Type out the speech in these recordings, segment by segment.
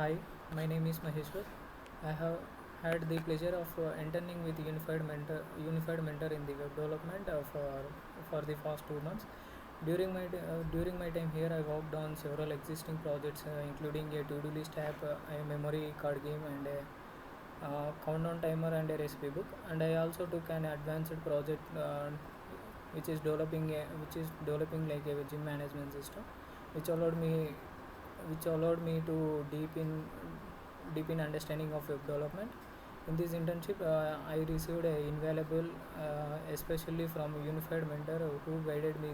Hi, my name is Maheshwar. I have had the pleasure of interning with Unified Mentor in the web development for the past 2 months. During my time here, I worked on several existing projects, including a to-do list app, a memory card game, and a countdown timer and a recipe book. And I also took an advanced project which is developing like a gym management system, which allowed me to deep in understanding of web development. In this internship, I received a invaluable, especially from a unified mentor who guided me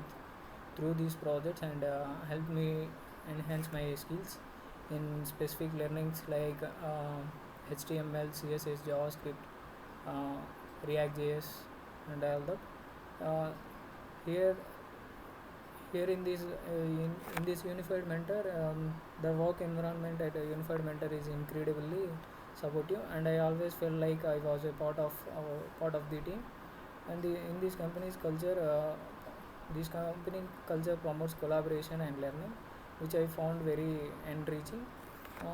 through these projects and helped me enhance my skills in specific learnings like HTML, CSS, JavaScript, uh, React.js, and all that. Uh, here here in this unified mentor, the work environment at a unified mentor is incredibly supportive, and I always felt like I was a part of the team. And in this company culture promotes collaboration and learning, which I found very enriching.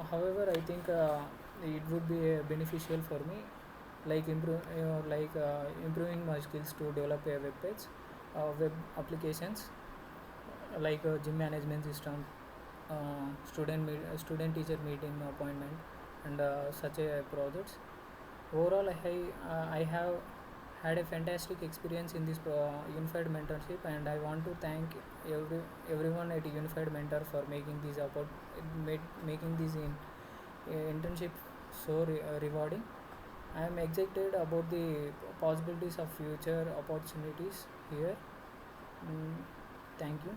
However, I think it would be beneficial for me, improving my skills to develop a web page, web applications like a gym management system, student teacher meeting appointment, and such a projects. Overall, I have had a fantastic experience in this unified mentorship, and I want to thank everyone at Unified Mentor for making this internship so rewarding. I am excited about the possibilities of future opportunities here. Mm, Thank you.